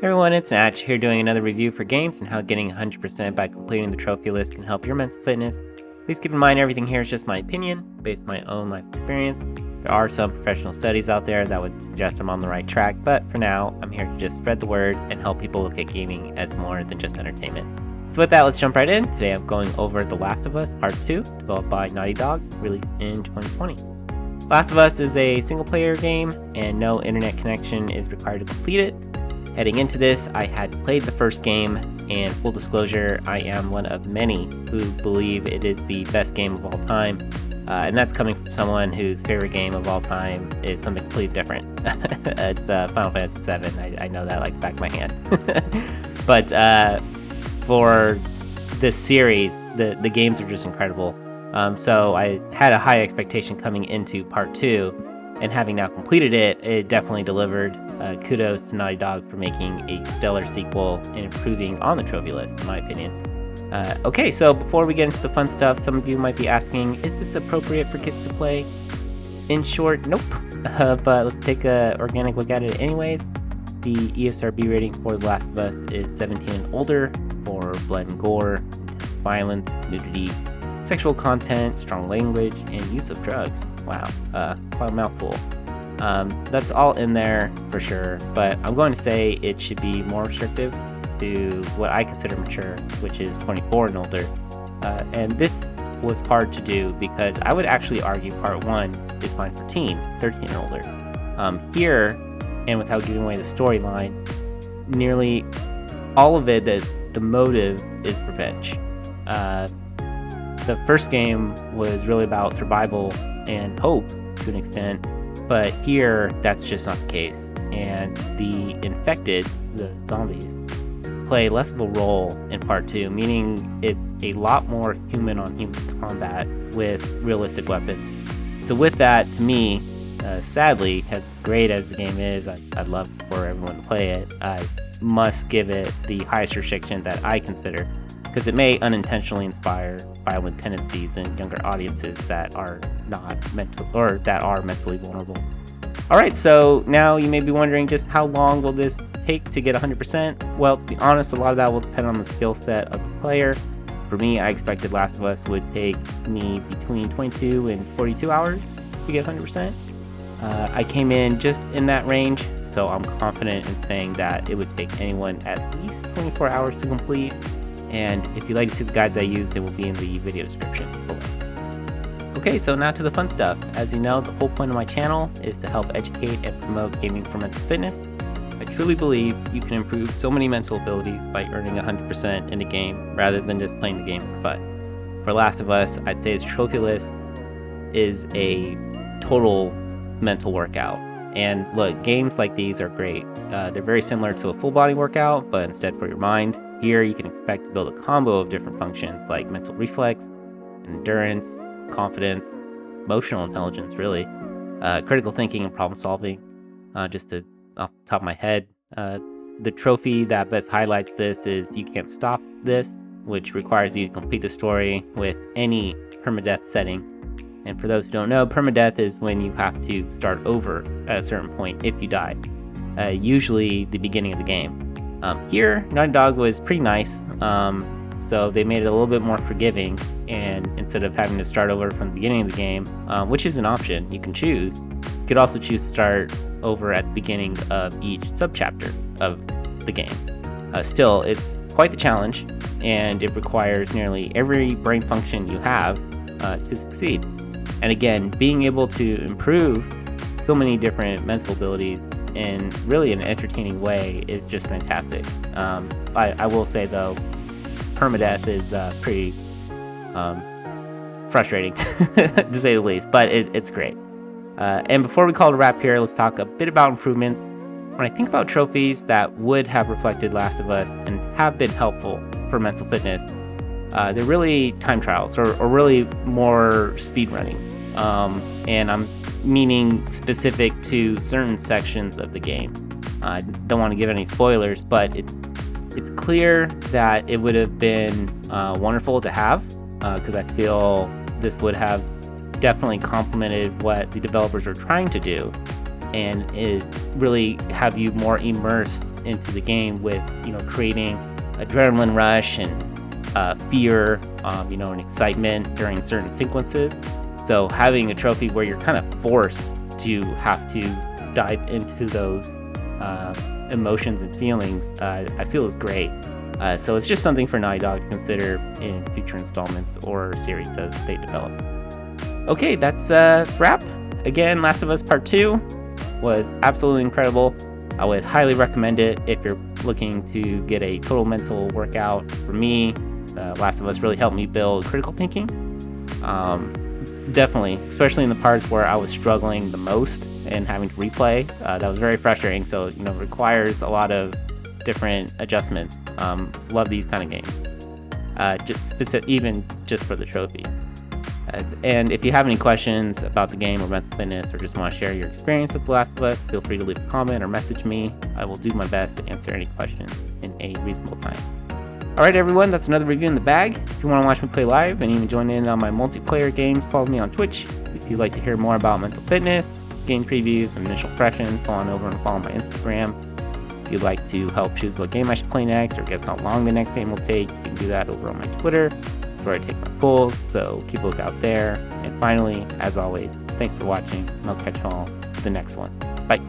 Hey everyone, it's Natch here doing another review for games and how getting 100% by completing the trophy list can help your mental fitness. Please keep in mind everything here is just my opinion, based on my own life experience. There are some professional studies out there that would suggest I'm on the right track, but for now, I'm here to just spread the word and help people look at gaming as more than just entertainment. So with that, let's jump right in. Today I'm going over The Last of Us Part 2, developed by Naughty Dog, released in 2020. Last of Us is a single-player game, and no internet connection is required to complete it. Heading into this, I had played the first game, and full disclosure, I am one of many who believe it is the best game of all time, and that's coming from someone whose favorite game of all time is something completely different. It's Final Fantasy VII. I know that like the back of my hand. But for this series, the games are just incredible. So I had a high expectation coming into Part 2, and having now completed it, it definitely delivered. Kudos to Naughty Dog for making a stellar sequel and improving on the trophy list, in my opinion. Okay, so before we get into the fun stuff, some of you might be asking, is this appropriate for kids to play? In short, nope. But let's take an organic look at it anyways. The ESRB rating for The Last of Us is 17 and older for blood and gore, violence, nudity, sexual content, strong language, and use of drugs. Wow, quite a mouthful. That's all in there for sure, but I'm going to say it should be more restrictive to what I consider mature, which is 24 and older. And this was hard to do because I would actually argue Part 1 is fine for 13 and older. Here, and without giving away the storyline, nearly all of it, the motive is revenge. The first game was really about survival and hope to an extent, but here that's just not the case, and the infected, the zombies, play less of a role in Part 2, meaning it's a lot more human-on-human combat with realistic weapons. So with that, to me, sadly, as great as the game is, I'd love for everyone to play it, I must give it the highest restriction that I consider, because it may unintentionally inspire violent tendencies in younger audiences that are not mental or that are mentally vulnerable. All right, so now you may be wondering just how long will this take to get 100%? Well, to be honest, a lot of that will depend on the skill set of the player. For me, I expected Last of Us would take me between 22 and 42 hours to get 100%. I came in just in that range, so I'm confident in saying that it would take anyone at least 24 hours to complete. And if you'd like to see the guides I use, they will be in the video description below. Okay, so now to the fun stuff. As you know, the whole point of my channel is to help educate and promote gaming for mental fitness. I truly believe you can improve so many mental abilities by earning 100% in a game rather than just playing the game for fun. For Last of Us, I'd say its trophy list is a total mental workout. And look, games like these are great. They're very similar to a full body workout, but instead for your mind. Here, you can expect to build a combo of different functions like mental reflex, endurance, confidence, emotional intelligence, really, critical thinking and problem solving. Off the top of my head, the trophy that best highlights this is You Can't Stop This, which requires you to complete the story with any permadeath setting. And for those who don't know, permadeath is when you have to start over at a certain point if you die, usually the beginning of the game. Here, Naughty Dog was pretty nice, so they made it a little bit more forgiving, and instead of having to start over from the beginning of the game, which is an option you can choose, you could also choose to start over at the beginning of each subchapter of the game. Still, it's quite the challenge, and it requires nearly every brain function you have to succeed. And again, being able to improve so many different mental abilities in really an entertaining way is just fantastic. I will say though, permadeath is pretty frustrating to say the least, but it's great. And before we call it a wrap here, let's talk a bit about improvements. When I think about trophies that would have reflected Last of Us and have been helpful for mental fitness, they're really time trials or really more speed running. And I'm meaning specific to certain sections of the game. I don't want to give any spoilers, but it's clear that it would have been wonderful to have, because I feel this would have definitely complemented what the developers are trying to do, and it really have you more immersed into the game with, creating adrenaline rush and fear, and excitement during certain sequences. So having a trophy where you're kind of forced to have to dive into those emotions and feelings, I feel is great. So it's just something for Naughty Dog to consider in future installments or series as they develop. Okay, that's wrap. Again, Last of Us Part 2 was absolutely incredible. I would highly recommend it if you're looking to get a total mental workout. For me, Last of Us really helped me build critical thinking. Definitely, especially in the parts where I was struggling the most and having to replay. That was very frustrating, so it requires a lot of different adjustments. Love these kind of games, even just for the trophies. And if you have any questions about the game or mental fitness, or just want to share your experience with The Last of Us, feel free to leave a comment or message me. I will do my best to answer any questions in a reasonable time. Alright everyone, that's another review in the bag. If you want to watch me play live and even join in on my multiplayer games, follow me on Twitch. If you'd like to hear more about mental fitness, game previews, and initial impressions, go on over and follow my Instagram. If you'd like to help choose what game I should play next, or guess how long the next game will take, you can do that over on my Twitter. That's where I take my polls, so keep a lookout there. And finally, as always, thanks for watching, and I'll catch you all in the next one. Bye!